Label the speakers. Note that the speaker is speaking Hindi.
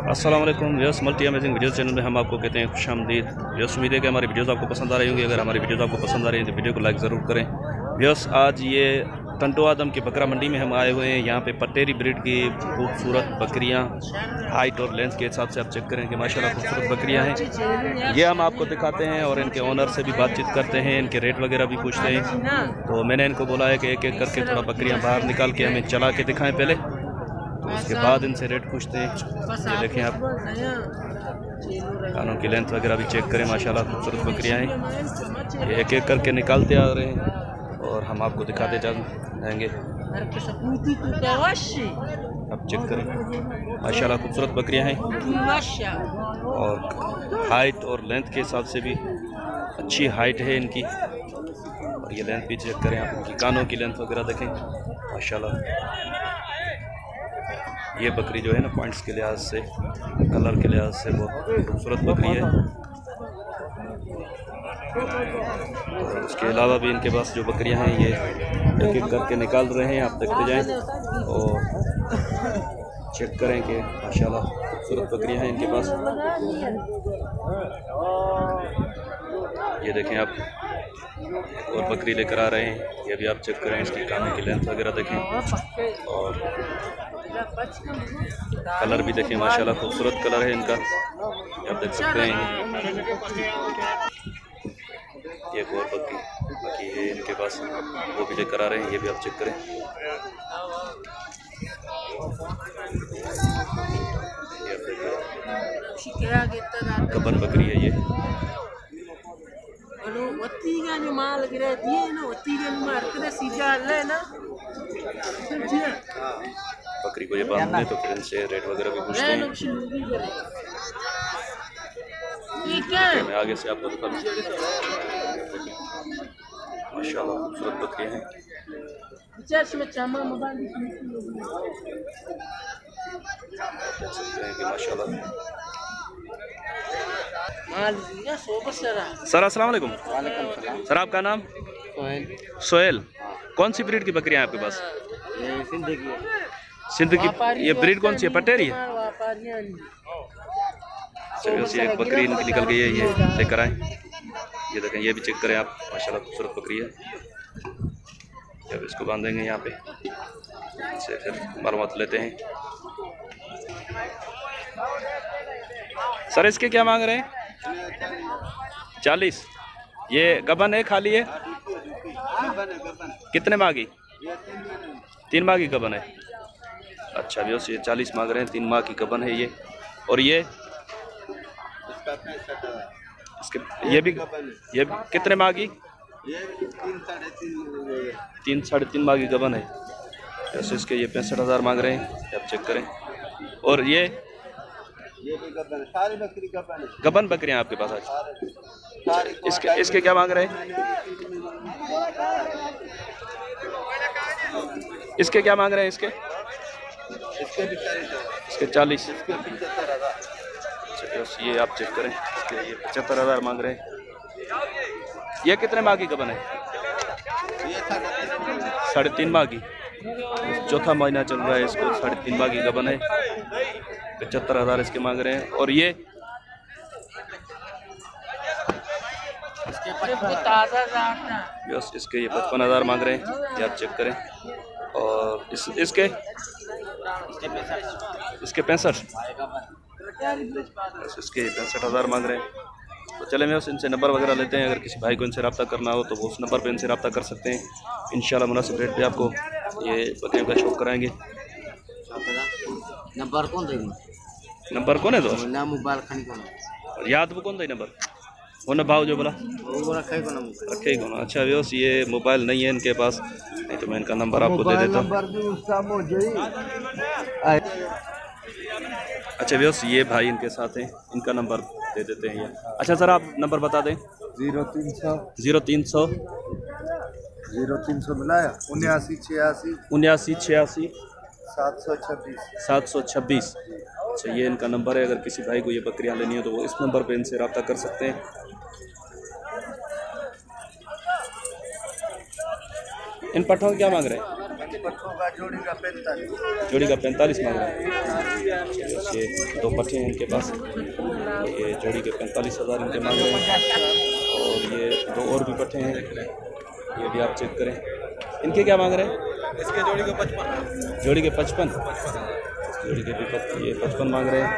Speaker 1: अस्सलाम वालेकुम viewers, multi amazing video channel में हम आपको कहते हैं खुशामदीद। व्यूअर्स, उम्मीद है कि हमारी वीडियोस आपको पसंद आ रही होंगी। अगर हमारी वीडियोस आपको पसंद आ रही हैं तो वीडियो को लाइक ज़रूर करें। व्यूअर्स, आज ये टंटो आदम की बकरा मंडी में हम आए हुए हैं। यहाँ पे पटेरी ब्रीड की खूबसूरत बकरियाँ हाइट और लेंथ के हिसाब से आप चेक करें कि माशाल्लाह खूबसूरत बकरियाँ हैं। ये हम आपको दिखाते हैं और इनके ओनर से भी बातचीत करते हैं, इनके रेट वगैरह भी पूछते हैं। तो मैंने इनको बोला है कि एक एक करके थोड़ा बकरियाँ बाहर निकाल के हमें चला के दिखाएँ पहले, तो उसके बाद इनसे रेट पूछते हैं। ये देखें आप, कानों की लेंथ वगैरह भी चेक करें, माशाल्लाह खूबसूरत बकरियां हैं। ये एक एक करके निकालते आ रहे हैं और हम आपको दिखाते जाएंगे। अब चेक करें, माशाल्लाह खूबसूरत बकरियां हैं और हाइट और लेंथ के हिसाब से भी अच्छी हाइट है इनकी। और ये लेंथ भी चेक करें आप, इनकी कानों की लेंथ वगैरह देखें माशाल्लाह। ये बकरी जो है ना, पॉइंट्स के लिहाज से, कलर के लिहाज से बहुत खूबसूरत बकरी है। और उसके अलावा भी इनके पास जो बकरियां हैं ये एक एक करके निकाल रहे हैं, आप देखते जाएं और चेक करें कि माशाल्लाह खूबसूरत बकरियां हैं इनके पास। ये देखें आप, और बकरी लेकर आ रहे हैं, ये भी आप चेक करें, इसकी कानों की लेंथ वगैरह देखें और कलर भी देखें, माशाल्लाह खूबसूरत कलर है इनका, आप देख सकते हैं। ये एक और बकरी है इनके पास, वो भी लेकर आ रहे हैं, ये भी आप चेक करें। गबन बकरी है ये। बकरी को ये बांधते हैं तो फिर इनसे रेट वगैरह भी पूछते हैं। मैं आगे से आपको दिखा दूँ, माशाल्लाह खूबसूरत बकरियाँ हैं। देख सकते हैं कि माशाल्लाह। सर अस्सलाम वालेकुम। सर आपका नाम? सोहेल। कौन सी ब्रीड की बकरियाँ हैं आपके पास? सिंध की। ये ब्रीड कौन सी है, पटेरी है? चलिए, एक बकरी निकल गई है, ये लेकर आए। ये देखें, ये भी चेक करें आप, माशाल्लाह खूबसूरत बकरी है। जब इसको बांधेंगे यहाँ पे, इसे फिर मरम्मत लेते हैं। सर इसके क्या मांग रहे हैं? 40। ये गबन है, खाली है? कितने मांगी? 3 माह की गबन है। अच्छा व्यूअर्स, ये 40 मांग रहे हैं, 3 माह की गबन है ये। और ये इसके ये भी कितने माह की? 3 साढ़े 3 माह की गबन है। ऐसे इसके ये 65,000 मांग रहे हैं, आप चेक करें। और ये गबन बकरियां आपके पास आज? इसके क्या मांग रहे हैं? इसके क्या मांग रहे हैं? इसके 40। ये आप चेक करें, इसके ये 75,000 मांग रहे हैं। ये कितने माह की गबन है? 3.5 माह की। चौथा महीना चल रहा है इसको, 3.5 माह की गबन है। 75,000 इसके मांग रहे हैं। और ये इसके ये 55,000 मांग रहे हैं, ये आप चेक करें। और इसके 65। इसके 65,000 मांग रहे हैं। तो चले मैं इनसे नंबर वगैरह लेते हैं, अगर किसी भाई को इनसे रब्ता करना हो तो वो उस नंबर पे इनसे रब्ता कर सकते हैं। इंशाल्लाह मुनासिब रेट पे आपको ये बकरियों का शौक कराएंगे। नंबर कौन है दोस्त? याद वो कौन था नंबर? वो ना भाव जो बोला रखे ही कौन? अच्छा व्यूअर्स, ये मोबाइल नहीं है इनके पास, नहीं तो मैं इनका नंबर आपको दे देता हूँ। अच्छा व्यूअर्स, ये भाई इनके साथ हैं, इनका नंबर दे देते हैं ये। अच्छा सर, आप नंबर बता दें। 0300
Speaker 2: मिलाया 7986
Speaker 1: 7986
Speaker 2: 726।
Speaker 1: अच्छा, ये इनका नंबर है। अगर किसी भाई को ये बकरियां लेनी हो तो वो इस नंबर पे इनसे रब्ता कर सकते हैं। इन पट्ठों का क्या मांग रहे हैं?
Speaker 2: पट्ठों का जोड़ी का 45।
Speaker 1: जोड़ी का 45 मांग रहे हैं। ये 2 पट्टे हैं इनके पास, ये जोड़ी के 45,000 इनके मांग रहे हैं। और ये 2 और भी पट्टे हैं, ये भी आप चेक करें। इनके क्या मांग रहे हैं?
Speaker 2: इसके जोड़ी के 55,
Speaker 1: जोड़ी के 55, जोड़ी के भी ये 55 मांग रहे हैं।